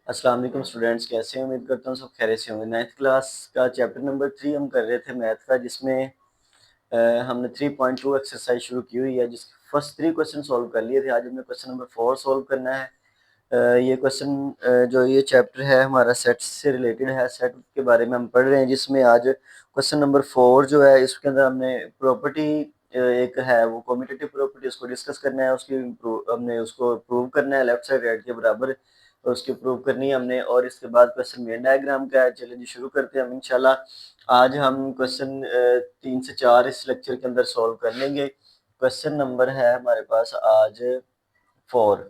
अस्सलाम वालेकुम स्टूडेंट्स, कैसे हैं? उम्मीद करता हूँ सब खैरियत से होंगे। 9th क्लास का चैप्टर नंबर 3 हम कर रहे थे मैथ का, जिसमें हमने 3.2 एक्सरसाइज शुरू की हुई है, जिसके फर्स्ट 3 क्वेश्चन सॉल्व कर लिए थे। आज हमें क्वेश्चन नंबर 4 सॉल्व करना है। ये क्वेश्चन जो ये चैप्टर है हमारा सेट से रिलेटेड है। सेट के बारे में हम पढ़ रहे हैं, जिसमें आज क्वेश्चन नंबर 4 जो है इसके अंदर हमने प्रॉपर्टी एक है वो कम्यूटेटिव प्रॉपर्टी, उसको डिस्कस करना है। हमने उसको प्रूव करना है, लेफ्ट साइड राइट के बराबर उसकी प्रूव करनी है हमने। और इसके बाद क्वेश्चन वेन डायग्राम का है। चलिए जी शुरू करते हैं हम इंशाल्लाह। आज हम क्वेश्चन 3 से 4 इस लेक्चर के अंदर सॉल्व कर लेंगे। क्वेश्चन नंबर है हमारे पास आज 4,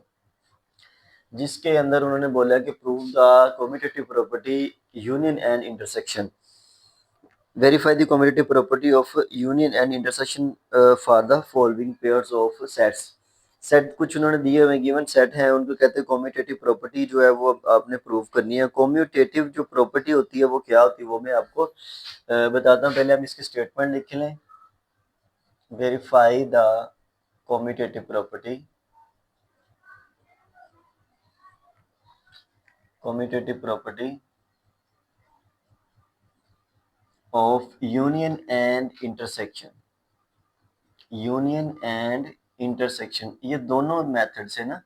जिसके अंदर उन्होंने बोला कि prove the commutative property union and intersection, verify the commutative property of union and intersection for the following pairs of sets. Set कुछ उन्होंने दिए हुए गिवन सेट हैं, उनको कहते हैं कम्यूटेटिव प्रॉपर्टी जो है वो आपने प्रूव करनी है। कम्यूटेटिव जो प्रॉपर्टी होती है वो क्या होती है वो मैं आपको बताता हूँ। पहले हम इसकी स्टेटमेंट लिख लें। Verify the commutative property, commutative property of union and intersection. Union and intersection, ये दोनों मेथड से ना,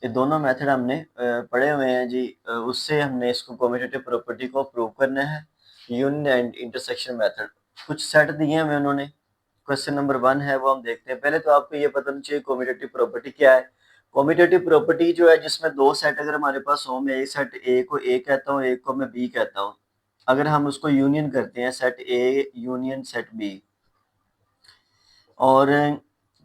ये दोनों मेथड हमने पढ़े हुए हैं जी। उससे हमने इसको कम्यूटेटिव प्रॉपर्टी को प्रूव करना है, यूनियन एंड इंटरसेक्शन मेथड। कुछ सेट दिए हैं उन्होंने। क्वेश्चन नंबर 1 है वो हम देखते हैं। पहले तो आपको ये पता चाहिए कम्यूटेटिव प्रॉपर्टी क्या है। कम्यूटेटिव प्रॉपर्टी जो है जिसमें दो सेट अगर हमारे पास हो, मैं एक सेट ए को ए कहता हूँ, एक को मैं बी कहता हूँ। अगर हम उसको यूनियन करते हैं, set A union set B, और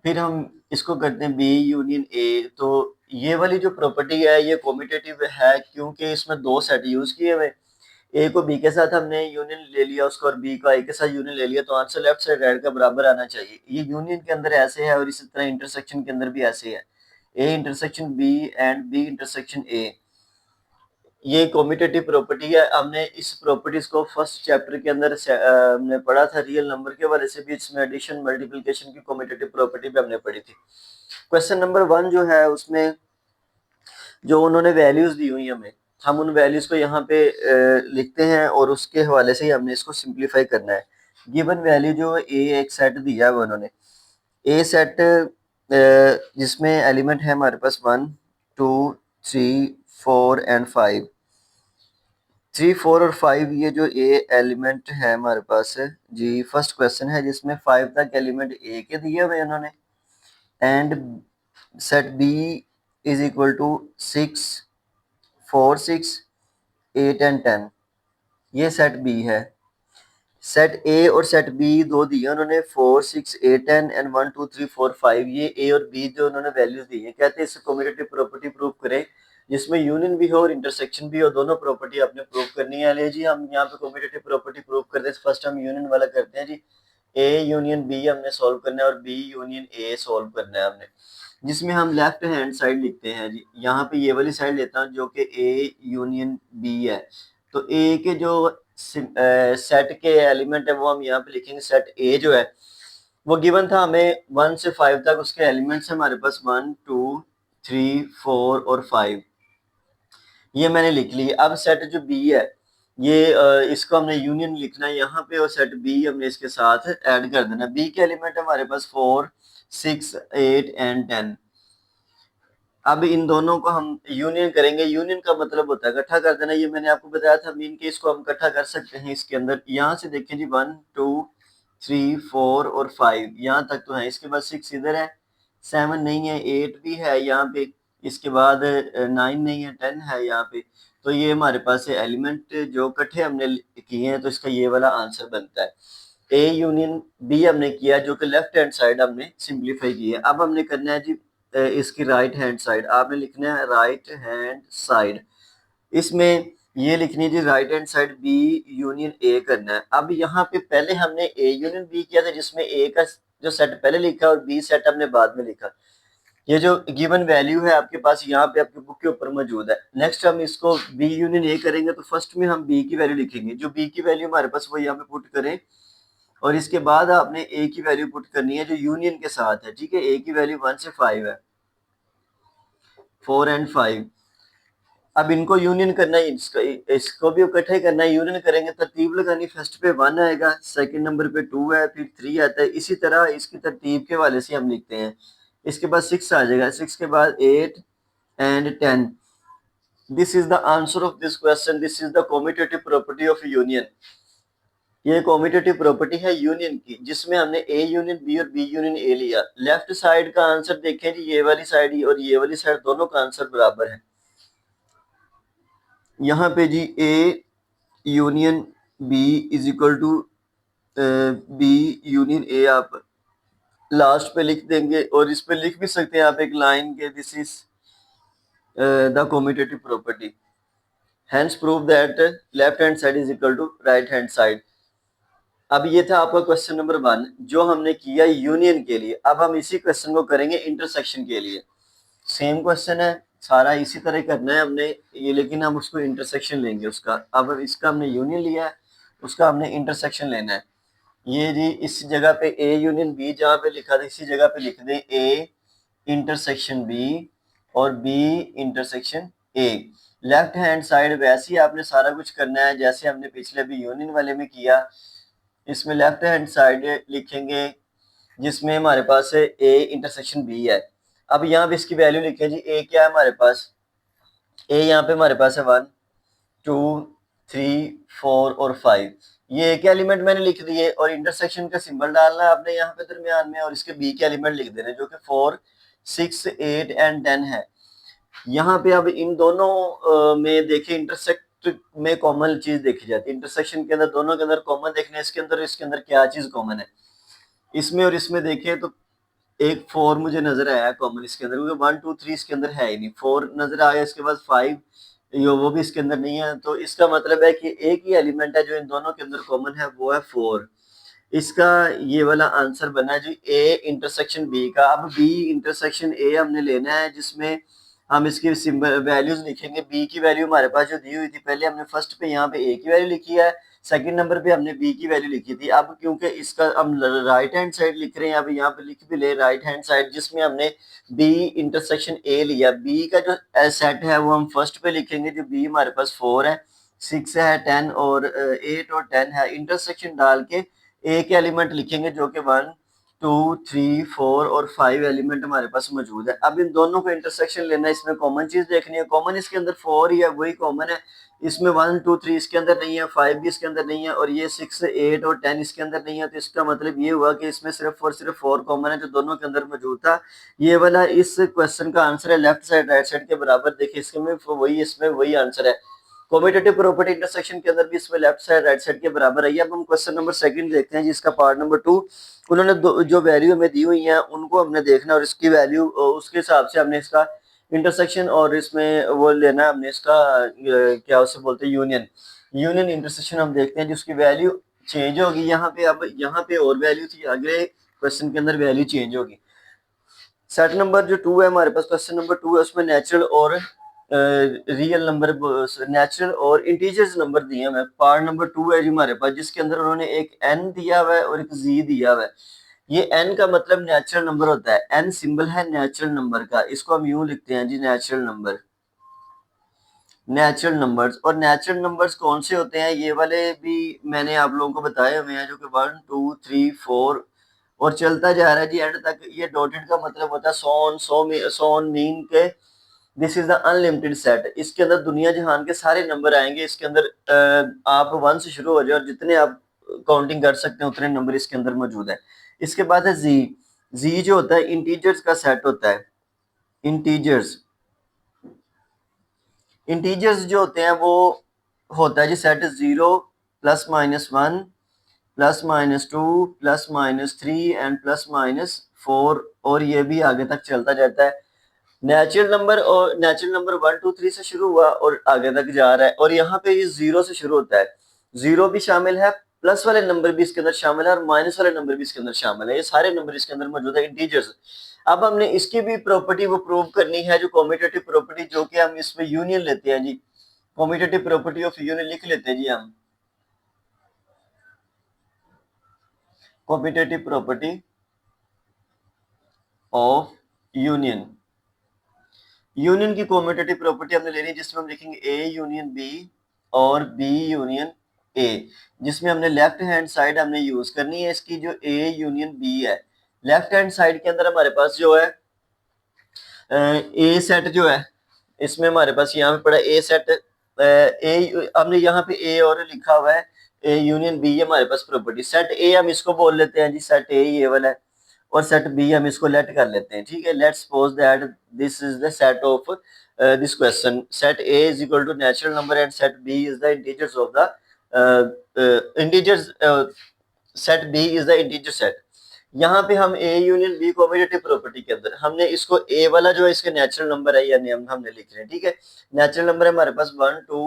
फिर हम इसको करते हैं बी यूनियन ए, तो ये वाली जो प्रॉपर्टी है ये कम्यूटेटिव है, क्योंकि इसमें दो सेट यूज किए हुए। ए को बी के साथ हमने यूनियन ले लिया उसको, और बी का ए के साथ यूनियन ले लिया, तो आंसर लेफ्ट साइड राइट का बराबर आना चाहिए। ये यूनियन के अंदर ऐसे है, और इसी तरह इंटरसेक्शन के अंदर भी ऐसे है। A intersection B and B intersection A, ये कम्यूटेटिव प्रॉपर्टी है। हमने इस प्रॉपर्टीज को फर्स्ट चैप्टर के अंदर हमने पढ़ा था। रियल नंबर के हवाले से भी इसमें एडिशन मल्टीप्लिकेशन की कम्यूटेटिव प्रॉपर्टी भी हमने पढ़ी थी। क्वेश्चन नंबर 1 जो है उसमें जो उन्होंने वैल्यूज दी हुई हमें, हम उन वैल्यूज को यहाँ पे लिखते हैं, और उसके हवाले से ही हमने इसको सिंप्लीफाई करना है। गिवन वैल्यू जो ए एक सेट दिया है उन्होंने, ए सेट जिसमें एलिमेंट है हमारे पास 1 2 3 4 एंड 5। 3 4 और 5 ये जो ए एलिमेंट है हमारे पास है जी। फर्स्ट क्वेश्चन है जिसमें 5 तक एलिमेंट ए के दिए हुए उन्होंने, and set B is equal to 6 4 6 8 एंड 10। ये सेट बी है। सेट ए और सेट बी दो दिए उन्होंने, 4 6 8 10 एंड 1 2 3 4 5। ये ए और बी जो उन्होंने वैल्यूज दी है, कहते हैं इस कम्यूटेटिव प्रॉपर्टी प्रूव करें जिसमें यूनियन भी हो और इंटरसेक्शन भी हो, दोनों प्रॉपर्टी आपने प्रूव करनी है। ले जी हम यहाँ पे कम्यूटेटिव प्रॉपर्टी प्रूव करते हैं। फर्स्ट हम यूनियन वाला करते हैं जी। ए यूनियन बी हमने सॉल्व करना है, और बी यूनियन ए सॉल्व करना है हमने, जिसमें हम लेफ्ट हैंड साइड लिखते हैं जी। यहाँ पे ये वाली साइड लेता हूँ जो कि ए यूनियन बी है। तो ए के जो सेट के एलिमेंट है वो हम यहाँ पे लिखेंगे। सेट ए जो है वो गिवन था हमें 1 से 5 तक, उसके एलिमेंट्स हमारे पास 1 2 3 4 और 5, ये मैंने लिख ली। अब सेट जो बी है ये इसको हमने यूनियन लिखना है यहाँ पे, और सेट बी हमने इसके साथ ऐड कर देना। बी के एलिमेंट हमारे पास 4 6 8 एंड 10। अब इन दोनों को हम यूनियन करेंगे। यूनियन का मतलब होता है इकट्ठा कर देना। ये मैंने आपको बताया था मीन के इसको हम इकट्ठा कर सकते हैं इसके अंदर। यहाँ से देखें जी 1 2 3 4 और 5 यहाँ तक तो है। इसके बाद 6 इधर है, 7 नहीं है, 8 भी है यहाँ पे, इसके बाद 9 नहीं है, 10 है यहाँ पे। तो ये हमारे पास एलिमेंट जो इकट्ठे हमने किए हैं, तो इसका ये वाला आंसर बनता है। ए यूनियन बी हमने किया, जो कि लेफ्ट हैंड साइड हमने सिंप्लीफाई की है। अब हमने करना है जी इसकी राइट हैंड साइड। आपने लिखना है राइट हैंड साइड, इसमें ये लिखनी है जी right hand side B union A करना है। अब यहाँ पे पहले हमने ए यूनियन बी किया था, जिसमें ए का जो सेट पहले लिखा और बी सेट हमने बाद में लिखा। ये जो गिवन वैल्यू है आपके पास यहाँ पे आपके बुक के ऊपर मौजूद है। नेक्स्ट हम इसको बी यूनियन ए करेंगे, तो फर्स्ट में हम बी की वैल्यू लिखेंगे। जो बी की वैल्यू हमारे पास वो यहाँ पे पुट करें, और इसके बाद आपने ए की वैल्यू पुट करनी है जो यूनियन के साथ है। ठीक है, ए की वैल्यू 1 से 5 है, 4 एंड 5। अब इनको यूनियन करना है, इसको भी इकट्ठा ही करना है। यूनियन करेंगे, तरतीब लगानी, फर्स्ट पे 1 आएगा, सेकंड नंबर पे 2 है, फिर 3 आता है। इसी तरह इसकी तरतीब के वाले से हम लिखते हैं। इसके बाद 6 आ जाएगा, 6 के बाद 8 एंड 10। This is the answer of this question. This is the commutative property of union. ये कम्यूटेटिव प्रॉपर्टी है यूनियन की, जिसमें हमने ए यूनियन बी और बी यूनियन ए लिया। लेफ्ट साइड का आंसर देखें जी, ये वाली साइड और ये वाली साइड दोनों का आंसर बराबर है। यहाँ पे जी A union B is equal to B union A आप लास्ट पे लिख देंगे, और इस पे लिख भी सकते हैं आप एक लाइन के, this is the commutative property, hence prove that left hand side is equal to right hand side. अब ये था आपका क्वेश्चन नंबर 1 जो हमने किया यूनियन के लिए। अब हम इसी क्वेश्चन को करेंगे इंटरसेक्शन के लिए। सेम क्वेश्चन है, सारा इसी तरह करना है हमने ये, लेकिन हम उसको इंटरसेक्शन लेंगे उसका। अब इसका हमने यूनियन लिया है, उसका हमने इंटरसेक्शन लेना है। ये जी इस जगह पे ए यूनियन बी जहाँ पे लिखा था, इसी जगह पे लिख दें ए इंटरसेक्शन बी और B intersection A. Left hand side वैसे ही आपने सारा कुछ करना है जैसे हमने पिछले अभी यूनियन वाले में किया। इसमें लेफ्ट हैंड साइड लिखेंगे जिसमें हमारे पास ए इंटरसेक्शन बी है। अब यहाँ पे इसकी वैल्यू लिखें जी, ए क्या है हमारे पास, ए यहाँ पे हमारे पास है 1 2 3 4 और 5। ये एक एलिमेंट मैंने लिख दिए, और इंटरसेक्शन का सिंबल डालना है आपने यहाँ पे दरमियान में, और इसके बी के एलिमेंट लिख देने जो कि 4 6 8 एंड 10 है। यहाँ पे अब इन दोनों में देखिए इंटरसेक्ट में कॉमन चीज देखी जाती है। इंटरसेक्शन के अंदर दोनों के अंदर कॉमन देखने, इसके अंदर इसके अंदर क्या चीज कॉमन है। इसमें और इसमें देखें तो एक 4 मुझे नजर आया कॉमन इसके अंदर, क्योंकि 1 2 3 इसके अंदर है ही नहीं। 4 नजर आया, इसके बाद 5 यो वो भी इसके अंदर नहीं है। तो इसका मतलब है कि एक ही एलिमेंट है जो इन दोनों के अंदर कॉमन है, वो है 4। इसका ये वाला आंसर बना है जी ए इंटरसेक्शन बी का। अब बी इंटरसेक्शन ए हमने लेना है, जिसमें हम इसकी सिंबल वैल्यूज लिखेंगे। बी की वैल्यू हमारे पास जो दी हुई थी, पहले हमने फर्स्ट पे यहाँ पे ए की वैल्यू लिखी है, सेकंड नंबर पे हमने बी की वैल्यू लिखी थी। अब क्योंकि इसका हम राइट हैंड साइड लिख रहे हैं, अब यहाँ पे लिख भी ले राइट हैंड साइड, जिसमें हमने बी इंटरसेक्शन ए लिया। बी का जो सेट है वो हम फर्स्ट पे लिखेंगे, जो बी हमारे पास 4 है 6 है 10 और 8 और 10 है। इंटरसेक्शन डाल के ए के एलिमेंट लिखेंगे जो कि 1 2 3 4 और 5 एलिमेंट हमारे पास मौजूद है। अब इन दोनों को इंटरसेक्शन लेना है, इसमें कॉमन चीज देखनी है। कॉमन इसके अंदर 4 ही है, वही कॉमन है। इसमें 1 2 3 इसके अंदर नहीं है, 5 भी इसके अंदर नहीं है, और ये 6 8 और 10 इसके अंदर नहीं है। तो इसका मतलब ये हुआ कि इसमें सिर्फ 4 कॉमन है जो दोनों के अंदर मौजूद था। ये वाला इस क्वेश्चन का आंसर है लेफ्ट साइड राइट साइड के बराबर। देखिए इसमें वही, इसमें वही आंसर है। कम्यूटेटिव प्रॉपर्टी इंटरसेक्शन के अंदर भी इसमें लेफ्ट साइड राइट साइड के बराबर है। अब हम क्वेश्चन नंबर 2 देखते हैं जिसका पार्ट नंबर 2। उन्होंने जो वैल्यू हमें दी हुई है उनको हमने देखना, और इसकी वैल्यू उसके हिसाब से हमने इसका इंटरसेक्शन और इसमें वो लेना है हमने इसका क्या उसे बोलते हैं यूनियन। यूनियन इंटरसेक्शन हम देखते हैं जिसकी वैल्यू चेंज होगी यहाँ पे। अब यहाँ पे और वैल्यू थी, अगले क्वेश्चन के अंदर वैल्यू चेंज होगी। सेट नंबर जो 2 है हमारे पास, क्वेश्चन नंबर 2 है, उसमें नेचुरल और रियल नंबर, नेचुरल और इंटीजर्स नंबर दिए हैं। पार्ट नंबर 2 है जी हमारे पास, जिसके अंदर उन्होंने एक एन दिया हुआ है और एक जी दिया हुआ है। ये एन का मतलब नेचुरल नंबर होता है, एन सिंबल है नेचुरल नंबर का, इसको हम यूं लिखते हैं जी नेचुरल नंबर, नेचुरल नंबर्स। और नेचुरल नंबर्स कौन से होते हैं, ये वाले भी मैंने आप लोगों को बताए हुए हैं, जो कि 1 2 3 4 और चलता जा रहा है जी एंड तक। ये डॉटेड का मतलब होता है सॉन मीन के this is the unlimited set. इसके अंदर दुनिया जहान के सारे नंबर आएंगे। इसके अंदर आप 1 से शुरू हो जाए और जितने आप काउंटिंग कर सकते हैं उतने नंबर इसके अंदर मौजूद है। इसके बाद है जी, जी जो होता है इंटीजर्स का सेट होता है। इंटीजर्स, इंटीजर्स जो होते हैं वो होता है जी set 0 plus minus 1 plus minus 2 plus minus 3 and plus minus 4, और ये भी आगे तक चलता जाता है। नेचुरल नंबर, और नेचुरल नंबर 1 2 3 से शुरू हुआ और आगे तक जा रहा है, और यहाँ पे ये 0 से शुरू होता है। 0 भी शामिल है, प्लस वाले नंबर भी इसके अंदर शामिल है, और माइनस वाले नंबर भी इसके अंदर शामिल है। ये सारे नंबर इसके अंदर मौजूद है, इंटीजर्स। अब हमने इसकी भी प्रॉपर्टी वो प्रूव करनी है, जो कम्यूटेटिव प्रॉपर्टी, जो कि हम इसमें यूनियन लेते हैं जी। कम्यूटेटिव प्रॉपर्टी ऑफ यूनियन लिख लेते हैं जी हम, commutative property of union. Union की कॉम्यूटेटिव प्रॉपर्टी हमने लेनी है जिसमें हम लिखेंगे ए यूनियन बी और बी यूनियन ए, जिसमें हमने लेफ्ट हैंड साइड हमने यूज करनी है इसकी जो ए यूनियन बी है। लेफ्ट हैंड साइड के अंदर हमारे पास जो है ए सेट जो है, इसमें हमारे पास यहाँ पे पड़ा ए सेट, ए हमने यहाँ पे ए और लिखा हुआ है, ए यूनियन बी हमारे पास प्रॉपर्टी। सेट ए हम इसको बोल लेते हैं जी, सेट ए ये वाला है, और सेट बी हम इसको लेट कर लेते हैं, ठीक है। Let's suppose that this is the set of this question, set A is equal to natural number and set B is the integers of the integers, set B is the integer set. यहाँ पे हम A union B commutative property के अंदर हमने इसको ए वाला जो है इसके नेचुरल नंबर है यानी हमने लिख रहे हैं, ठीक है। नेचुरल नंबर है हमारे पास 1 2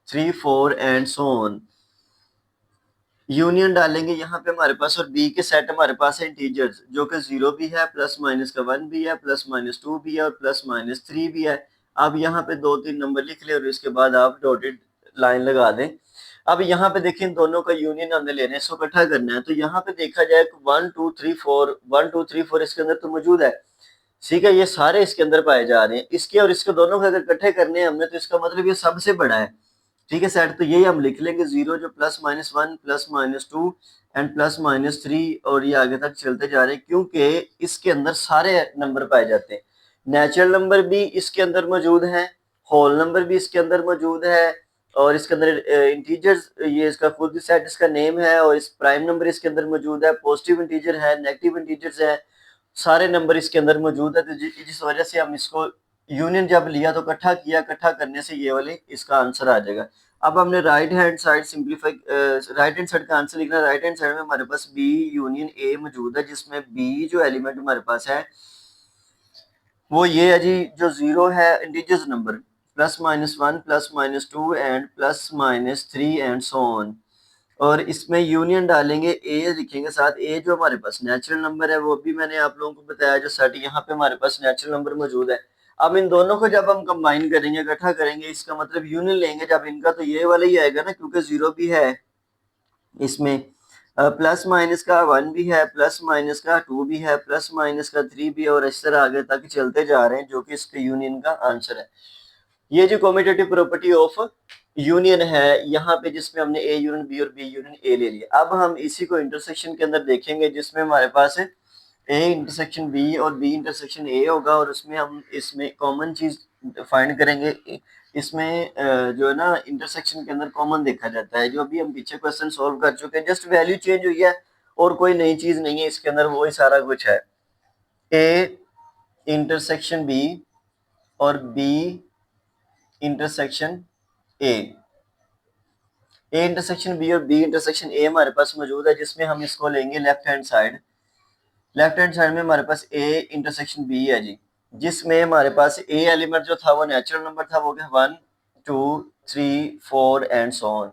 3 4 एंड सो ऑन। यूनियन डालेंगे यहाँ पे हमारे पास, और बी के सेट हमारे पास है इंटीजर्स जो कि 0 भी है, प्लस माइनस का 1 भी है, प्लस माइनस 2 भी है और प्लस माइनस 3 भी है। अब यहाँ पे 2 3 नंबर लिख ले और इसके बाद आप डॉटेड लाइन लगा दें। अब यहाँ पे देखिए इन दोनों का यूनियन हमने लेना है, इसको इकट्ठा करना है। तो यहाँ पे देखा जाए 1 2 3 4 1 2 3 4 इसके अंदर तो मौजूद है, ठीक है। ये सारे इसके अंदर पाए जा रहे हैं। इसके और इसके दोनों को अगर इकट्ठे करने हैं हमने, तो इसका मतलब ये सबसे बड़ा है, ठीक है। सेट तो यही हम लिख लेंगे, 0 जो plus minus 1 plus minus 2 and plus minus 3, और ये आगे तक चलते जा रहे हैं क्योंकि इसके अंदर सारे नंबर पाए जाते हैं। नेचुरल नंबर भी इसके अंदर मौजूद है, होल नंबर भी इसके अंदर मौजूद है, और इसके अंदर इंटीजर्स, ये इसका खुद सेट इसका नेम है, और इस प्राइम नंबर इसके अंदर मौजूद है, पॉजिटिव इंटीजर है, नेगेटिव इंटीजर्स है, सारे नंबर इसके अंदर मौजूद है। तो जिस वजह से हम इसको यूनियन जब लिया तो इकट्ठा किया, इकट्ठा करने से ये वाले इसका आंसर आ जाएगा। अब हमने right hand side simplify, right hand side का आंसर लिखना है। राइट हैंड साइड में हमारे पास बी यूनियन ए मौजूद है, जिसमें बी जो एलिमेंट हमारे पास है वो ये है जी, जो 0 है integers number, plus minus 1 plus minus 2 and plus minus 3 and so on. और इसमें यूनियन डालेंगे, ए लिखेंगे साथ, ए जो हमारे पास नेचुरल नंबर है वो भी मैंने आप लोगों को बताया, जो सेट यहाँ पे हमारे पास नेचुरल नंबर मौजूद है। अब इन दोनों को जब हम कंबाइन करेंगे, इकट्ठा करेंगे, इसका मतलब यूनियन लेंगे जब इनका, तो ये वाला ही आएगा ना, क्योंकि 0 भी है इसमें, प्लस माइनस का 1 भी है, प्लस माइनस का 2 भी है, प्लस माइनस का 3 भी है, और इस तरह आगे तक चलते जा रहे हैं, जो कि इसके यूनियन का आंसर है। ये जो कम्यूटेटिव प्रॉपर्टी ऑफ यूनियन है यहाँ पे, जिसमें हमने ए यूनियन बी और बी यूनियन ए ले लिया। अब हम इसी को इंटरसेक्शन के अंदर देखेंगे, जिसमें हमारे पास ए इंटरसेक्शन बी और बी इंटरसेक्शन ए होगा, और उसमें हम इसमें कॉमन चीज फाइंड करेंगे। इसमें जो है ना इंटरसेक्शन के अंदर कॉमन देखा जाता है, जो अभी हम पीछे क्वेश्चन सॉल्व कर चुके हैं, जस्ट वैल्यू चेंज हुई है और कोई नई चीज नहीं है इसके अंदर, वही सारा कुछ है। ए इंटरसेक्शन बी और B intersection A, A intersection B और बी इंटरसेक्शन ए हमारे पास मौजूद है, जिसमें हम इसको लेंगे left hand side. Left hand side में हमारे पास ए इंटरसेक्शन बी है जी, जिसमें हमारे पास ए एलिमेंट जो था वो नेचुरल नंबर था, वो क्या 1 2 3 4 एंड सो ऑन,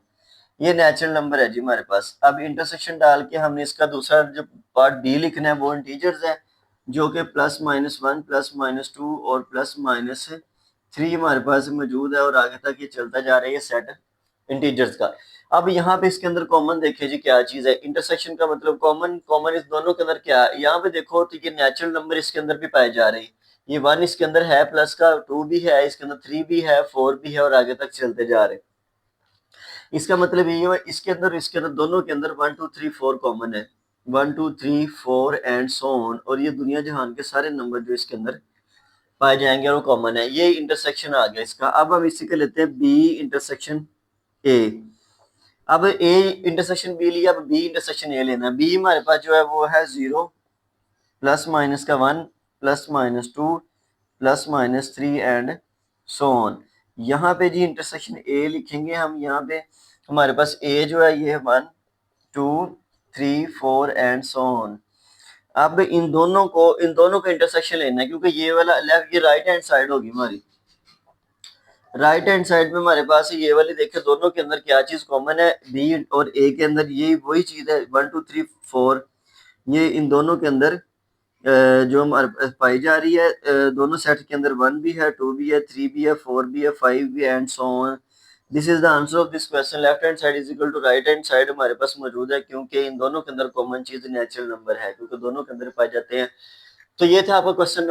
ये नेचुरल नंबर है जी हमारे पास। अब इंटरसेक्शन डाल के हमने इसका दूसरा जो पार्ट डी लिखना है वो इंटीजर्स है, जो कि प्लस माइनस 1 प्लस माइनस 2 और प्लस माइनस 3 हमारे पास मौजूद है, और आगे तक ये चलता जा रहा है सेट इंटीजर्स का। अब यहाँ पे इसके अंदर कॉमन देखिए जी क्या चीज है, इंटरसेक्शन का मतलब कॉमन, कॉमन इस दोनों के अंदर क्या है, यहाँ पे देखो तो ये नेचुरल नंबर इसके अंदर भी पाए जा रहे हैं। ये 1 इसके अंदर है, प्लस का 2 भी है इसके अंदर, 3 भी है, 4 भी है, और आगे तक चलते जा रहे हैं। इसका मतलब ये है इसके अंदर दोनों के अंदर 1 2 3 4 कॉमन है, 1 2 3 4 एंड सो ऑन, और ये दुनिया जहान के सारे नंबर जो इसके अंदर पाए जाएंगे और वो कॉमन है। ये इंटरसेक्शन आ गया इसका। अब हम इसी को लेते हैं बी इंटरसेक्शन ए। अब ए इंटरसेक्शन बी लिया, अब बी इंटरसेक्शन ए लेना है। बी हमारे पास जो है वो है 0 प्लस माइनस का 1 plus minus 2 plus minus 3 and so on. यहाँ पे जी इंटरसेक्शन ए लिखेंगे हम, यहाँ पे हमारे पास ए जो है ये 1 2 3 4 एंड सो ऑन। अब इन दोनों का इंटरसेक्शन लेना है, क्योंकि ये वाला लेफ्ट, ये राइट हैंड साइड होगी हमारी। राइट हैंड साइड में हमारे पास ये वाली देखिए, दोनों के अंदर क्या चीज कॉमन है, बी और ए के अंदर ये वही चीज है, 1 2 3 4, ये इन दोनों के अंदर जो हमारे पास पाई जा रही है। दोनों सेट के अंदर 1 भी है, 2 भी है, 3 भी है, 4 भी है, 5 भी है and so on. This is the answer of this question. Left hand side is equal to right hand side हमारे पास मौजूद है, क्योंकि इन दोनों के अंदर कॉमन चीज नेचुरल नंबर है, क्योंकि दोनों के अंदर पाए जाते हैं तो ये था आपका क्वेश्चन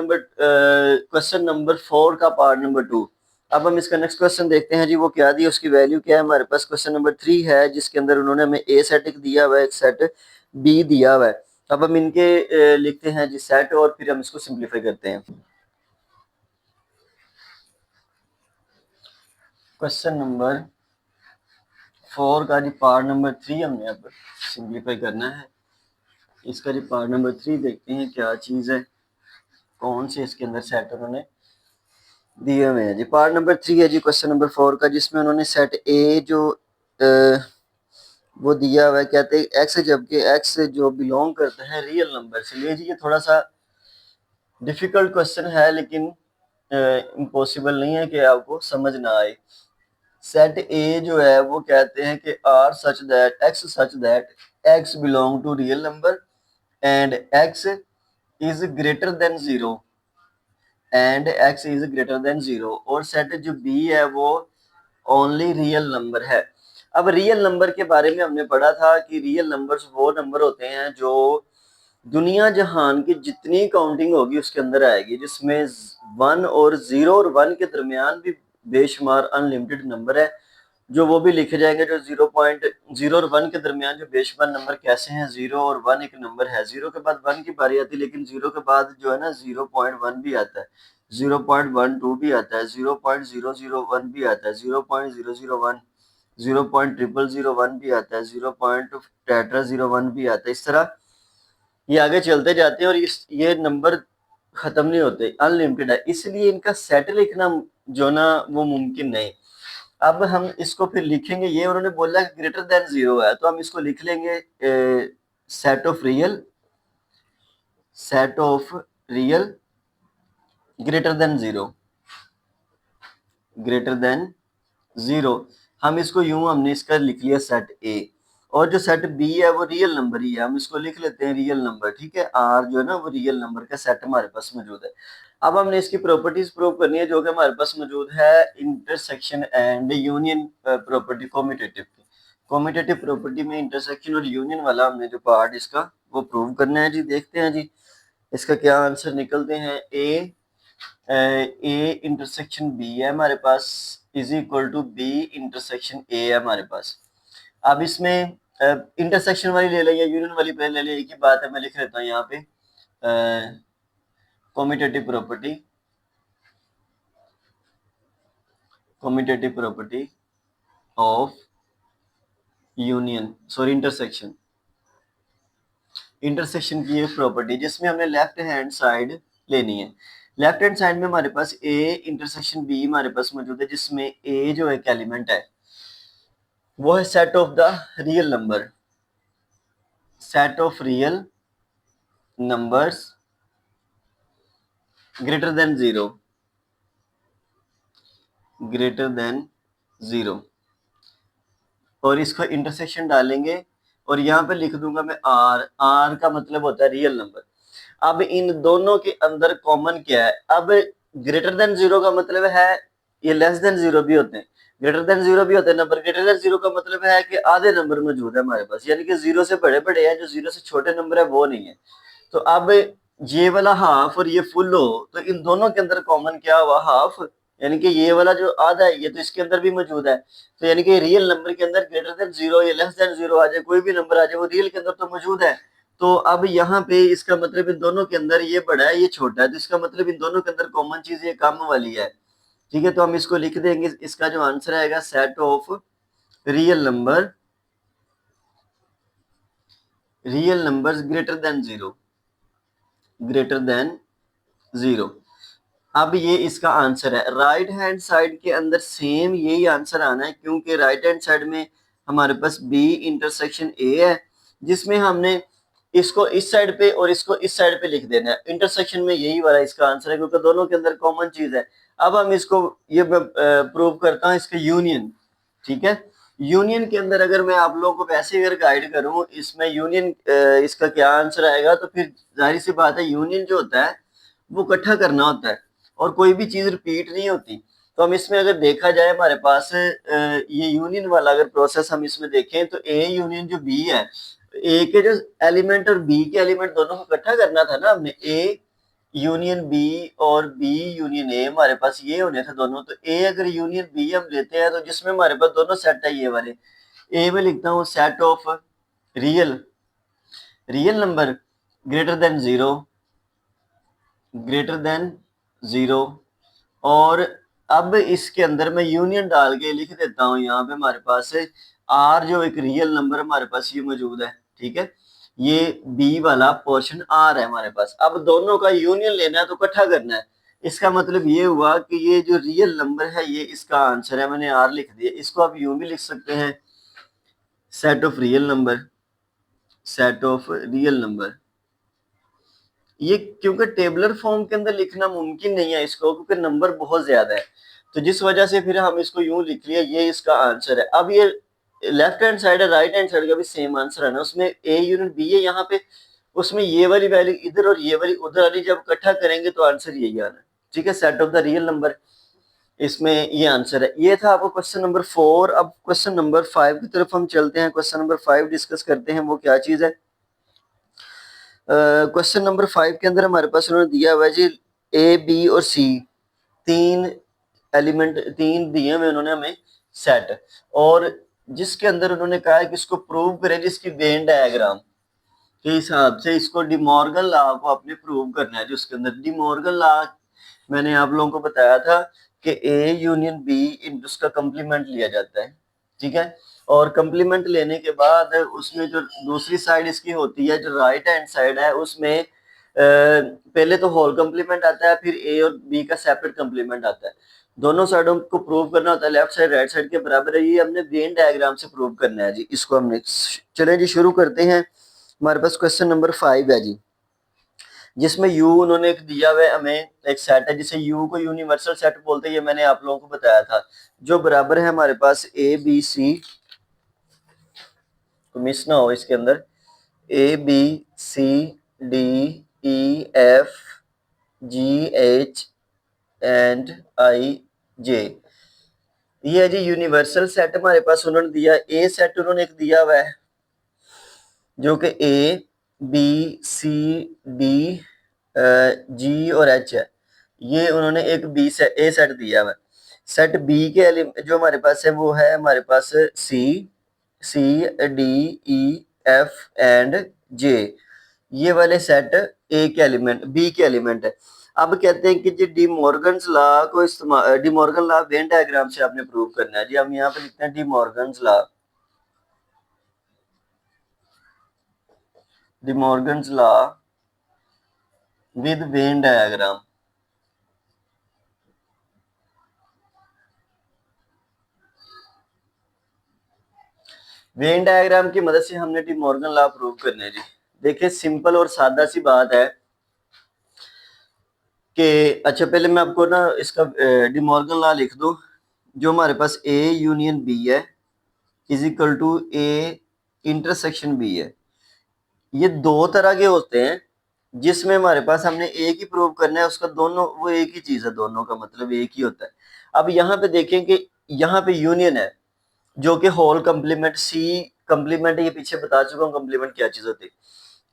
नंबर 4 का पार्ट नंबर 2। अब हम इसका नेक्स्ट क्वेश्चन देखते हैं जी, वो क्या दिया, उसकी वैल्यू क्या है। हमारे पास क्वेश्चन नंबर 3 है जिसके अंदर उन्होंने हमें ए सेट दिया हुआ है, एक सेट बी दिया हुआ है। अब हम इनके लिखते हैं जी सेट, और फिर हम इसको सिंप्लीफाई करते हैं। क्वेश्चन नंबर 4 का जी पार्ट नंबर 3 हमने अब सिंप्लीफाई करना है। इसका जी पार्ट नंबर 3 देखते हैं क्या चीज़ है, कौन से इसके अंदर सेट उन्होंने दिए हुए हैं जी। पार्ट नंबर 3 है जी क्वेश्चन नंबर 4 का, जिसमें उन्होंने सेट ए जो वो दिया हुआ है, कहते हैं एक्स, जबकि एक्स जो बिलोंग करता है रियल नंबर से। लिए जी ये थोड़ा सा डिफिकल्ट क्वेश्चन है, लेकिन इम्पॉसिबल नहीं है कि आपको समझ ना आए। सेट ए जो है वो कहते हैं कि R such that X belong to real number and X is greater than zero और सेट जो बी है वो ओनली रियल नंबर है। अब रियल नंबर के बारे में हमने पढ़ा था कि रियल नंबर्स वो नंबर होते हैं जो दुनिया जहान की जितनी काउंटिंग होगी उसके अंदर आएगी, जिसमें 1 और 0 और 1 के दरमियान भी बेशुमार अनलिमिटेड नंबर है, जो वो भी लिखे जाएंगे। जो 0.0 और 1 के दरमियान जो बेशुमार नंबर कैसे हैं, 0 और 1 एक नंबर है, 0 के बाद 1 की बारी आती है, लेकिन 0 के बाद जो है ना 0.1 भी आता है, 0.12 भी आता है, 0.001 भी आता है, 0.001, 0.0001 भी आता है, 0.001 भी आता है। इस तरह ये आगे चलते जाते हैं और ये नंबर खत्म नहीं होते, अनलिमिटेड है, इसलिए इनका सेट लिखना जो ना वो मुमकिन नहीं। अब हम इसको फिर लिखेंगे, ये उन्होंने बोला ग्रेटर देन जीरो है, तो हम इसको लिख लेंगे set of real greater than zero. हम इसको हमने इसका लिख लिया सेट ए, और जो सेट बी है वो रियल नंबर ही है, हम इसको लिख लेते हैं रियल नंबर, ठीक है। आर जो है ना वो रियल नंबर का सेट हमारे पास मौजूद है। अब हमने इसकी प्रॉपर्टीज प्रूव करनी है जो कि हमारे पास मौजूद है intersection and union property commutative property में इंटरसेक्शन और यूनियन वाला हमने जो पार्ट इसका वो प्रूव करना है जी। देखते हैं जी इसका क्या आंसर निकलते हैं। ए इंटरसेक्शन बी है हमारे पास, is equal to B intersection A है हमारे पास। अब इसमें इंटरसेक्शन वाली ले लें या यूनियन वाली पहले ले लें, एक ही बात है, मैं लिख लेता हूँ यहाँ पे commutative property of union, sorry intersection की एक प्रॉपर्टी जिसमें हमने लेफ्ट हैंड साइड लेनी है। लेफ्ट हैंड साइड में हमारे पास ए इंटरसेक्शन बी हमारे पास मौजूद है, जिसमें ए जो एक एलिमेंट है वो है set of the real number, set of real numbers greater than zero, और इसका इंटरसेक्शन डालेंगे और यहाँ पे लिख दूंगा मैं आर का मतलब होता है रियल नंबर। अब इन दोनों के अंदर कॉमन क्या है, अब ग्रेटर देन जीरो का मतलब है ये लेस देन जीरो भी होते हैं, ग्रेटर देन जीरो भी होते हैं नंबर। ग्रेटर देन जीरो का मतलब है कि आधे नंबर मौजूद है हमारे पास, यानी कि जीरो से बड़े बड़े हैं, जो जीरो से छोटे नंबर है वो नहीं है। तो अब ये वाला हाफ और ये फुल हो, तो इन दोनों के अंदर कॉमन क्या हुआ, हाफ, यानी कि ये वाला जो आधा है ये तो इसके अंदर भी मौजूद है। तो यानी कि रियल नंबर के अंदर ग्रेटर देन जीरो या लेस देन जीरो आ जाए, कोई भी नंबर आ जाए, वो रियल के अंदर तो मौजूद है। तो अब यहाँ पे इसका मतलब इन दोनों के अंदर ये बड़ा है ये छोटा है, तो इसका मतलब इन दोनों के अंदर कॉमन चीज ये कम वाली है, ठीक है। तो हम इसको लिख देंगे, इसका जो आंसर आएगा set of real numbers greater than zero. अब ये इसका आंसर है। राइट हैंड साइड के अंदर सेम यही आंसर आना है, क्योंकि राइट हैंड साइड में हमारे पास बी इंटरसेक्शन ए है, जिसमें हमने इसको इस साइड पे और इसको इस साइड पे लिख देना है। इंटरसेक्शन में यही वाला इसका आंसर है, क्योंकि दोनों के अंदर कॉमन चीज है। अब हम इसको ये प्रूव करता हूँ इसका यूनियन, ठीक है। यूनियन के अंदर अगर मैं आप लोगों को वैसे अगर गाइड करूं, इसमें यूनियन इसका क्या आंसर आएगा, तो फिर जाहिर सी बात है यूनियन जो होता है वो इकट्ठा करना होता है और कोई भी चीज रिपीट नहीं होती। तो हम इसमें अगर देखा जाए हमारे पास ये यूनियन वाला अगर प्रोसेस हम इसमें देखें, तो ए यूनियन जो बी है, ए के जो एलिमेंट और बी के एलिमेंट दोनों को इकट्ठा करना था ना हमने, ए यूनियन बी और बी यूनियन ए हमारे पास ये होने थे दोनों, तो ए अगर यूनियन बी हम लेते हैं तो जिसमें हमारे पास दोनों सेट है ये वाले, ए में लिखता हूँ set of real real number greater than zero, greater than zero. और अब इसके अंदर मैं यूनियन डाल के लिख देता हूँ यहाँ पे हमारे पास आर जो एक रियल नंबर हमारे पास ये मौजूद है, ठीक है, ये बी वाला पोर्शन आर है हमारे पास। अब दोनों का यूनियन लेना है तो इकट्ठा करना है। इसका मतलब ये हुआ कि ये जो रियल नंबर है ये इसका आंसर है, मैंने आर लिख दिया। इसको आप यूं भी लिख सकते हैं set of real number, set of real number. ये क्योंकि टेबलर फॉर्म के अंदर लिखना मुमकिन नहीं है इसको, क्योंकि नंबर बहुत ज्यादा है, तो जिस वजह से फिर हम इसको यूं लिख लिया, ये इसका आंसर है। अब ये लेफ्ट हैंड साइड है, राइट हैंड साइड का भी सेम आंसर है ना, उसमें ए यूनिट बी है यहाँ पे, उसमें ये वाली वैल्यू इधर और ये वाली उधर वाली जब इकट्ठा करेंगे तो आंसर यही आना है, ठीक है, set of the real number. इसमें ये आंसर है। ये था आपको क्वेश्चन नंबर 4। अब क्वेश्चन नंबर 5 की तरफ हम चलते हैं। क्वेश्चन नंबर 5 डिस्कस करते हैं, वो क्या चीज है। क्वेश्चन नंबर 5 के अंदर हमारे पास उन्होंने दिया हुआ है जी ए बी और सी, तीन एलिमेंट, तीन दिए हुए उन्होंने हमें सेट, और जिसके अंदर उन्होंने कहा है कि इसको प्रूव करें जिसकी वेन डायग्राम के हिसाब से इसको डिमॉर्गन लॉ को आपने प्रूव करना है। जो उसके अंदर डिमॉर्गन लॉ मैंने आप लोगों को बताया था कि ए यूनियन बी इन उसका कंप्लीमेंट लिया जाता है, ठीक है, और कंप्लीमेंट लेने के बाद उसमें जो दूसरी साइड इसकी होती है, जो राइट हैंड साइड है, उसमें पहले तो होल कंप्लीमेंट आता है, फिर ए और बी का सेपरेट कंप्लीमेंट आता है। दोनों साइडों को प्रूव करना होता है, लेफ्ट साइड राइट साइड के बराबर है। ये हमने वेन डायग्राम से प्रूव करना है जी। इसको हमने, चले जी शुरू करते हैं। हमारे पास क्वेश्चन नंबर 5 है जी, जिसमें यू उन्होंने एक दिया हुआ है हमें, एक सेट है जिसे यू को यूनिवर्सल सेट बोलते हैं, ये मैंने आप लोगों को बताया था, जो बराबर है हमारे पास ए बी सी, तो मिस ना हो इसके अंदर, A B C D E F G H and I J, ये है जी यूनिवर्सल सेट हमारे पास उन्होंने दिया। ए सेट उन्होंने एक दिया हुआ है जो कि ए बी सी डी जी और एच है, ये उन्होंने एक बी से ए सेट दिया हुआ है। सेट बी के जो हमारे पास है वो है हमारे पास C C D E F and J, ये वाले सेट ए के एलिमेंट, बी के एलिमेंट है। अब कहते हैं कि जी डी मॉर्गन्स लॉ को इस्तेमाल, De Morgan law Venn diagram से आपने प्रूव करना है जी। हम यहाँ पे लिखते हैं D Morgan's law, D Morgan's law with Venn diagram. Venn diagram की मदद से हमने डी मॉर्गन लॉ प्रूव करना है जी। देखिए सिंपल और सादा सी बात है कि, अच्छा पहले मैं आपको ना इसका डी मॉर्गन लॉ लिख दूं। जो हमारे पास ए यूनियन बी है is equal to A intersection B है। ये दो तरह के होते हैं जिसमें हमारे पास हमने एक ही प्रूव करना है, उसका दोनों वो एक ही चीज है, दोनों का मतलब एक ही होता है। अब यहाँ पे देखें कि यहाँ पे यूनियन है जो कि होल कंप्लीमेंट, सी कंप्लीमेंट, ये पीछे बता चुका हूँ कंप्लीमेंट क्या चीज होती है।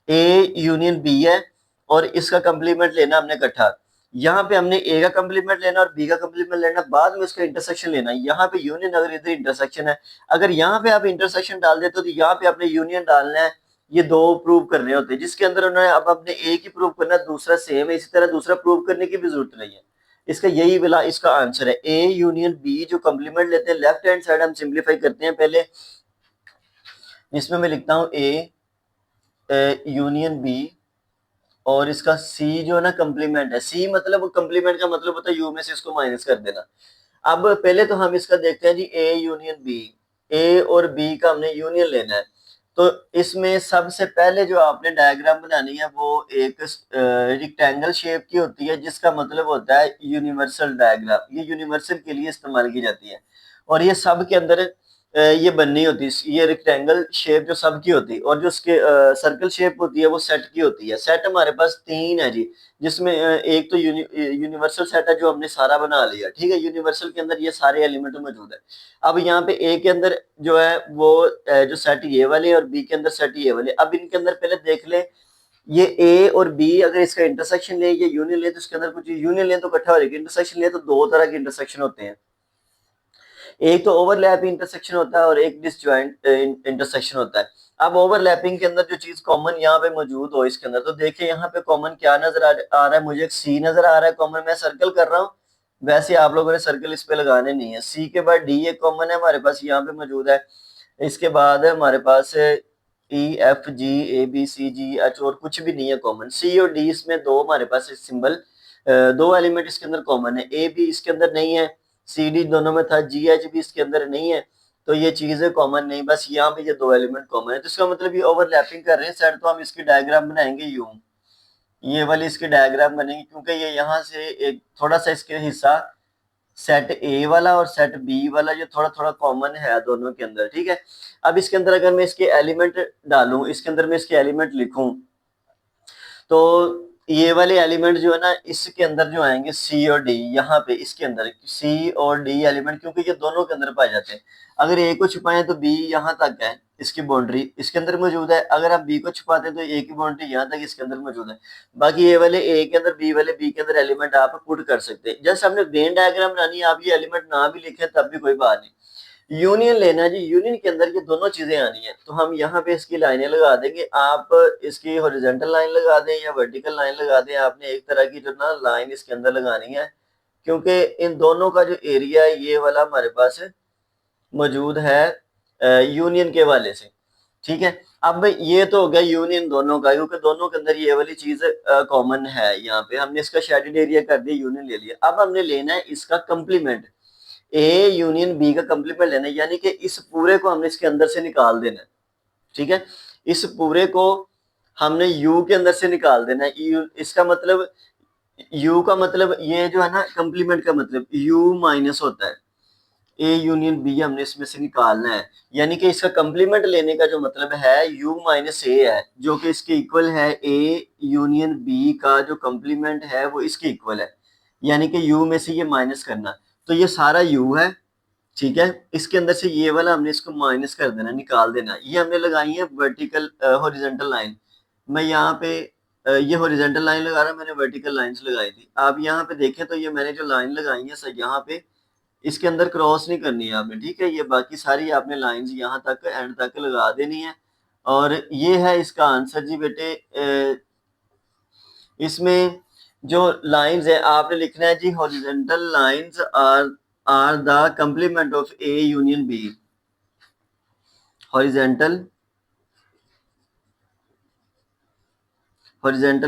ए यूनियन बी है और इसका कंप्लीमेंट लेना हमने इकट्ठा। यहाँ पे हमने ए का कंप्लीमेंट लेना और बी का कंप्लीमेंट लेना, बाद में उसका इंटरसेक्शन लेना। यहाँ पे यूनियन, अगर इधर इंटरसेक्शन है, अगर यहाँ पे आप इंटरसेक्शन डाल देते हो तो यहाँ पे आपने यूनियन डालना है। ये दो प्रूव करने होते हैं जिसके अंदर उन्होंने, अब अपने एक ही प्रूव करना, दूसरा सेम है, इसी तरह दूसरा प्रूव करने की भी जरूरत नहीं है। इसका यही वाला इसका आंसर है ए यूनियन बी। जो कंप्लीमेंट लेते हैं लेफ्ट हैंड साइड हम सिंप्लीफाई करते हैं पहले, इसमें मैं लिखता हूं ए यूनियन बी और इसका सी जो है ना कंप्लीमेंट है। सी मतलब कंप्लीमेंट का मतलब होता है यू में से इसको माइनस कर देना। अब पहले तो हम इसका देखते हैं जी ए यूनियन बी, ए और बी का हमने यूनियन लेना है। तो इसमें सबसे पहले जो आपने डायग्राम बनानी है वो एक रेक्टेंगल शेप की होती है, जिसका मतलब होता है यूनिवर्सल डायग्राम। ये यूनिवर्सल के लिए इस्तेमाल की जाती है और ये सब के अंदर ये बननी होती है। ये रेक्टेंगल शेप जो सब की होती है, और जो उसके सर्कल शेप होती है वो सेट की होती है। सेट हमारे पास तीन है जी, जिसमें एक तो यूनिवर्सल सेट है जो हमने सारा बना लिया, ठीक है। यूनिवर्सल के अंदर ये सारे एलिमेंट मौजूद है। अब यहाँ पे ए के अंदर जो है वो जो सेट ये वाले और बी के अंदर सेट ये वाले। अब इनके अंदर पहले देख ले ये ए और बी अगर इसका इंटरसेक्शन ले या यूनियन ले तो इसके अंदर कुछ यूनियन ले तो इकट्ठा हो जाएगा, इंटरसेक्शन ले तो दो तरह के इंटरसेक्शन होते हैं, एक तो ओवरलैपिंग इंटरसेक्शन होता है और एक डिसजॉइंट इंटरसेक्शन होता है। अब ओवरलैपिंग के अंदर जो चीज कॉमन यहाँ पे मौजूद हो इसके अंदर, तो देखिए यहाँ पे कॉमन क्या नजर आ रहा है, मुझे एक सी नजर आ रहा है कॉमन, मैं सर्कल कर रहा हूँ, वैसे आप लोगों ने सर्कल इस पे लगाने नहीं है। सी के बाद डी एक कॉमन है हमारे पास यहाँ पे मौजूद है, इसके बाद हमारे पास E F G A B C G H और कुछ भी नहीं है कॉमन। सी और डी इसमें दो हमारे पास सिंबल, दो एलिमेंट इसके अंदर कॉमन है, ए भी इसके अंदर नहीं है, सी डी दोनों में था, जी एच भी इसके अंदर नहीं है, तो ये चीजें कॉमन नहीं, बस यहाँ पे ये दो एलिमेंट कॉमन है, तो इसका मतलब ये ओवरलैपिंग कर रहे हैं सेट, तो हम इसकी डायग्राम बनाएंगे यूं, ये वाली इसकी डायग्राम बनेगी, क्योंकि ये यहाँ से एक थोड़ा सा इसके हिस्सा सेट ए वाला और सेट बी वाला जो थोड़ा थोड़ा कॉमन है दोनों के अंदर, ठीक है। अब इसके अंदर अगर मैं इसके एलिमेंट डालूं, इसके अंदर मैं इसके एलिमेंट लिखूं, तो ये वाले एलिमेंट जो है ना इसके अंदर जो आएंगे सी और डी, यहाँ पे इसके अंदर सी और डी एलिमेंट, क्योंकि ये दोनों के अंदर पाए जाते हैं। अगर ए को छुपाएं तो बी यहाँ तक है, इसकी बाउंड्री इसके अंदर मौजूद है, अगर आप बी को छुपाते हैं तो ए की बाउंड्री यहाँ तक इसके अंदर मौजूद है, बाकी ए वाले ए के अंदर बी वाले बी के अंदर एलिमेंट आप पुट कर सकते हैं। जैसे हमने वेन डायग्राम बनानी है, आप ये एलिमेंट ना भी लिखें तब भी कोई बात नहीं। यूनियन लेना है जी, यूनियन के अंदर ये दोनों चीजें आनी है, तो हम यहाँ पे इसकी लाइनें लगा देंगे, आप इसकी हॉरिजॉन्टल लाइन लगा दें या वर्टिकल लाइन लगा दें, आपने एक तरह की जो ना लाइन इसके अंदर लगानी है, क्योंकि इन दोनों का जो एरिया है ये वाला हमारे पास मौजूद है यूनियन के वाले से, ठीक है। अब ये तो हो गया यूनियन दोनों का, क्योंकि दोनों के अंदर ये वाली चीज कॉमन है, यहाँ पे हमने इसका शेडेड एरिया कर दिया, यूनियन ले लिया। अब हमने लेना है इसका कंप्लीमेंट, ए यूनियन बी का कंप्लीमेंट लेना है, यानी कि इस पूरे को हमने इसके अंदर से निकाल देना है, ठीक है। इस पूरे को हमने यू के अंदर से निकाल देना है, इसका मतलब यू का मतलब ये जो है ना कंप्लीमेंट का मतलब यू माइनस होता है, ए यूनियन बी हमने इसमें से निकालना है, यानी कि इसका कंप्लीमेंट लेने का जो मतलब है यू माइनस ए है, जो कि इसके इक्वल है ए यूनियन बी का जो कंप्लीमेंट है वो इसके इक्वल है, यानी कि यू में से ये माइनस करना, तो ये सारा यू है, ठीक है। इसके अंदर से ये वाला हमने इसको माइनस कर देना, निकाल देना। ये हमने लगाई है वर्टिकल हॉरिजॉन्टल लाइन, मैं यहाँ पे ये हॉरिजॉन्टल लाइन लगा रहा हूँ, मैंने वर्टिकल लाइंस लगाई थी। आप यहाँ पे देखें तो ये मैंने जो लाइन लगाई है सर यहाँ पे इसके अंदर क्रॉस नहीं करनी है आपने, ठीक है, ये बाकी सारी आपने लाइंस यहाँ तक एंड तक लगा देनी है, और ये है इसका आंसर जी बेटे। इसमें जो लाइंस है आपने लिखना है जी, horizontal lines are the complement of A union B, horizontal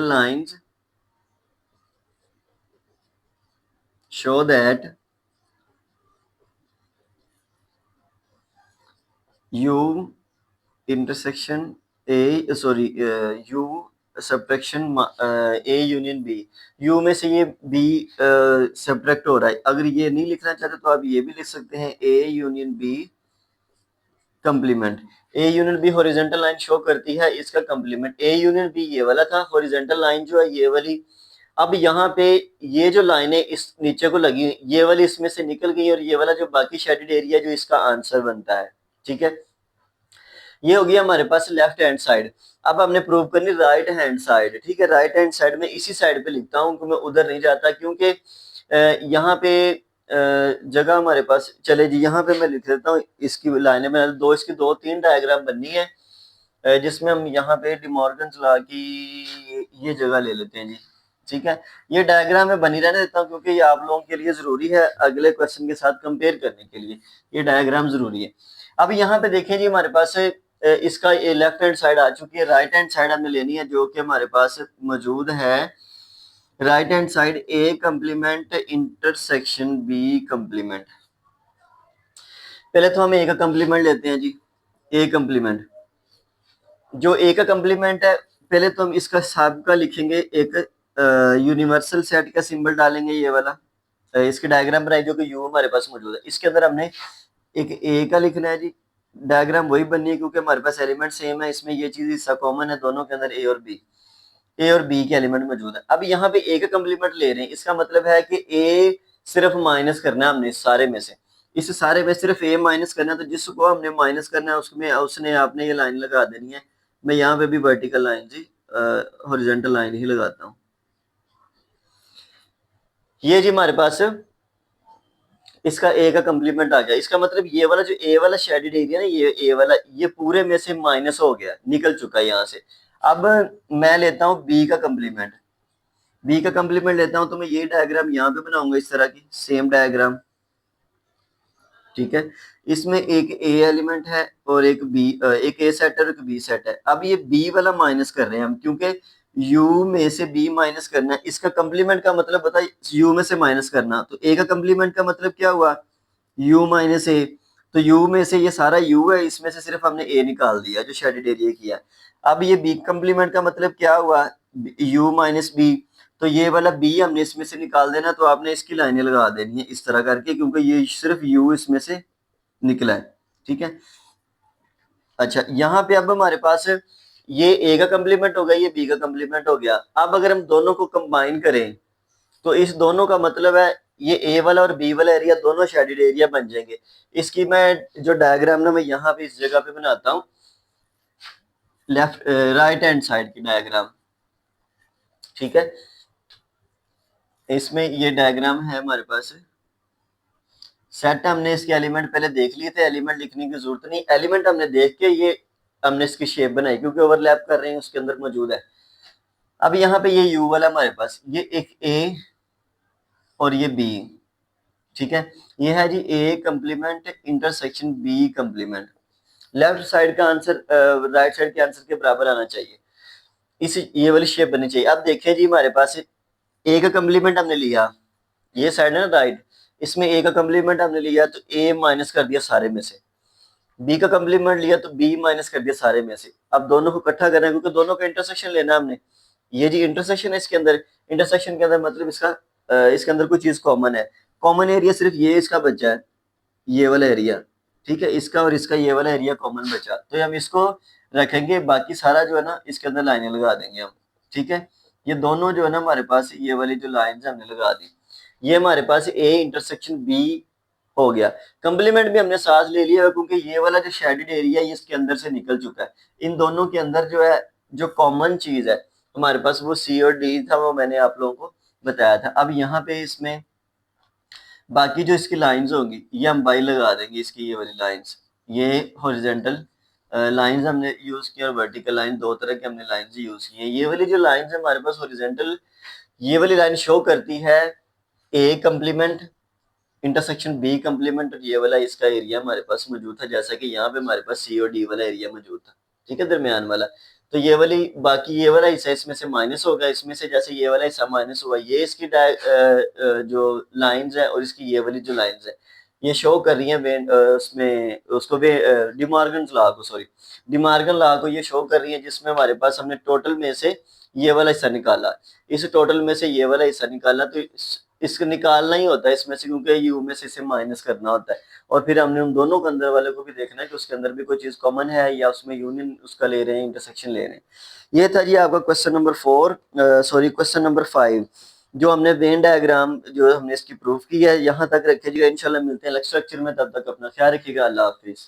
lines show that u intersection u subtraction a union b, u में से ये b सब्ट्रैक्ट हो रहा है। अगर ये नहीं लिखना चाहते तो आप ये भी लिख सकते हैं a union b complement. A union B horizontal line show करती है इसका कंप्लीमेंट, ए यूनियन बी ये वाला था, हॉरिजॉन्टल लाइन जो है ये वाली। अब यहाँ पे ये जो लाइनें इस नीचे को लगी ये वाली इसमें से निकल गई, और ये वाला जो बाकी शेडेड एरिया जो इसका आंसर बनता है, ठीक है। ये हो गया हमारे पास लेफ्ट हैंड साइड। अब हमने प्रूव करनी राइट हैंड साइड, ठीक है। राइट हैंड साइड में इसी साइड पे लिखता हूँ, मैं उधर नहीं जाता, क्योंकि यहाँ पे जगह हमारे पास, चले जी यहाँ पे मैं लिख देता हूँ, इसकी लाइनें बना दो, इसकी दो तीन डायग्राम बननी है, जिसमें हम यहाँ पे डिमॉर्गन ला की ये जगह ले लेते हैं जी, ठीक है। ये डायग्राम में बनी रहने देता हूँ, क्योंकि ये आप लोगों के लिए जरूरी है अगले क्वेश्चन के साथ कंपेयर करने के लिए, ये डायग्राम जरूरी है। अब यहाँ पे देखें जी हमारे पास इसका ये लेफ्ट हैंड साइड आ चुकी है, राइट हैंड साइड हमने लेनी है, जो कि हमारे पास मौजूद है राइट हैंड साइड ए कंप्लीमेंट इंटरसेक्शन बी कंप्लीमेंट। पहले तो हम ए का कंप्लीमेंट लेते हैं जी, ए कंप्लीमेंट, जो ए का कंप्लीमेंट है, पहले तो हम इसका सबका लिखेंगे, एक यूनिवर्सल सेट का सिंबल डालेंगे ये वाला, इसकी डायग्राम बनाई जो कि यू हमारे पास मौजूद है, इसके अंदर हमने एक ए का लिखना है जी, डायग्राम वही बननी है क्योंकि हमारे पास एलिमेंट सेम है, इसमें ये चीज हिस्सा कॉमन है दोनों के अंदर, ए और बी के एलिमेंट मौजूद है। अब यहाँ पे ए का कंप्लीमेंट ले रहे हैं, इसका मतलब है कि ए सिर्फ माइनस करना है हमने सारे में से, इस सारे में सिर्फ ए माइनस करना है, तो जिसको हमने माइनस करना है उसमें उसने आपने ये लाइन लगा देनी है। मैं यहाँ पे भी वर्टिकल लाइन जी हॉरिजॉन्टल लाइन ही लगाता हूँ। ये जी हमारे पास इसका ए का कंप्लीमेंट आ गया। इसका मतलब ये वाला जो ए वाला शेडेड एरिया ना, ये ए वाला, ये पूरे में से माइनस हो गया, निकल चुका है यहाँ से। अब मैं लेता हूँ बी का कंप्लीमेंट। बी का कंप्लीमेंट लेता हूँ तो मैं ये डायग्राम यहाँ पे बनाऊंगा, इस तरह की सेम डायग्राम। ठीक है, इसमें एक ए एलिमेंट है और एक बी, एक ए सेट है और एक बी सेट है। अब ये बी वाला माइनस कर रहे हैं हम, क्योंकि यू में से बी माइनस करना है। इसका कंप्लीमेंट का मतलब बता, यू में से माइनस करना, तो ए का कंप्लीमेंट का मतलब क्या हुआ, यू माइनस ए। तो यू में से ये सारा यू है, इसमें से सिर्फ हमने ए निकाल दिया जो शेडेड एरिया किया। अब ये बी कंप्लीमेंट का मतलब क्या हुआ, यू माइनस बी। तो ये वाला बी हमने इसमें से निकाल देना, तो आपने इसकी लाइनें लगा देनी है इस तरह करके, क्योंकि ये सिर्फ यू इसमें से निकला है। ठीक है, अच्छा यहाँ पे अब हमारे पास ये ए का कंप्लीमेंट हो गया, ये बी का कंप्लीमेंट हो गया। अब अगर हम दोनों को कंबाइन करें तो इस दोनों का मतलब है ये ए वाला और बी वाला एरिया दोनों शेडेड एरिया बन जाएंगे। इसकी मैं जो डायग्राम ना मैं यहाँ पे इस जगह पे बनाता हूँ, लेफ्ट राइट हैंड साइड की डायग्राम। ठीक है, इसमें ये डायग्राम है हमारे पास। सेट हमने इसके एलिमेंट पहले देख लिए थे, एलिमेंट लिखने की जरूरत नहीं, एलिमेंट हमने देख के ये हमने इसकी शेप बनाई, क्योंकि ओवरलैप कर रहे हैं उसके अंदर मौजूद है। अब यहाँ पे ये यू वाला हमारे पास, ये एक ए और ये बी। ठीक है, ये है जी A complement intersection B complement. Left side का आंसर राइट साइड के आंसर के बराबर आना चाहिए, इस ये वाली शेप बननी चाहिए। अब देखिए जी हमारे पास ए का कंप्लीमेंट हमने लिया, ये साइड है ना राइट, इसमें ए का कंप्लीमेंट हमने लिया तो ए माइनस कर दिया सारे में से, बी का कंप्लीमेंट लिया तो बी माइनस कर दिया सारे में से। अब दोनों को इकट्ठा करना है क्योंकि दोनों का इंटरसेक्शन लेना है हमने। ये जी इंटरसेक्शन है इसके अंदर, इंटरसेक्शन के अंदर मतलब इसका इसके अंदर कोई चीज कॉमन है। कॉमन एरिया सिर्फ ये इसका बचा है, ये वाला एरिया। ठीक है, इसका और इसका ये वाला एरिया कॉमन बचा, तो हम इसको रखेंगे, बाकी सारा जो है ना इसके अंदर लाइनें लगा देंगे हम। ठीक है, ये दोनों जो है ना हमारे पास ये वाली जो लाइंस हमने लगा दी, ये हमारे पास ए इंटरसेक्शन बी हो गया। कंप्लीमेंट भी हमने साथ ले लिया क्योंकि ये वाला जो शेडेड एरिया है इसके अंदर से निकल चुका है। इन दोनों के अंदर जो है जो कॉमन चीज है हमारे पास वो सी और डी था, वो मैंने आप लोगों को बताया था। अब यहाँ पे इसमें बाकी जो इसकी लाइंस होंगी ये हम बाई लगा देंगे, इसकी ये वाली लाइंस, ये हॉरिजॉन्टल लाइंस हमने यूज किया और वर्टिकल लाइन, दो तरह के हमने लाइंस यूज की है। ये वाली जो लाइंस है हमारे पास हॉरिजॉन्टल, ये वाली लाइन शो करती है ए कंप्लीमेंट इंटरसेक्शन बी कंप्लीमेंट, और ये वाला इसका एरिया हमारे पास मौजूद था, जैसा कि यहाँ पे हमारे पास सी और डी वाला एरिया मौजूद था। ठीक है, दरमियान वाला। तो ये वाली बाकी ये वाला हिस्सा इसमें से माइनस होगा, इसमें से जैसे ये वाला हिस्सा माइनस हुआ, ये इसकी जो लाइंस है और इसकी ये वाली जो लाइंस है ये शो कर रही है उसमें उसको भी डिमार्गन लॉ को, सॉरी डिमार्गन लॉ को ये शो कर रही है, जिसमें हमारे पास हमने टोटल में से ये वाला हिस्सा निकाला, इस टोटल में से ये वाला हिस्सा निकाला, तो इसको निकालना ही होता है इसमें से, क्योंकि यू में से इसे माइनस करना होता है। और फिर हमने उन दोनों के अंदर वाले को भी देखना है कि उसके अंदर भी कोई चीज कॉमन है या उसमें यूनियन उसका ले रहे हैं, इंटरसेक्शन ले रहे हैं। ये था जी आपका question number 4, sorry question number 5, जो हमने वेन डायग्राम जो हमने इसकी प्रूफ की है। यहाँ तक रखिएगा, इंशाल्लाह मिलते हैं नेक्स्ट लेक्चर में, तब तक अपना ख्याल रखिएगा। अल्लाह हाफिज।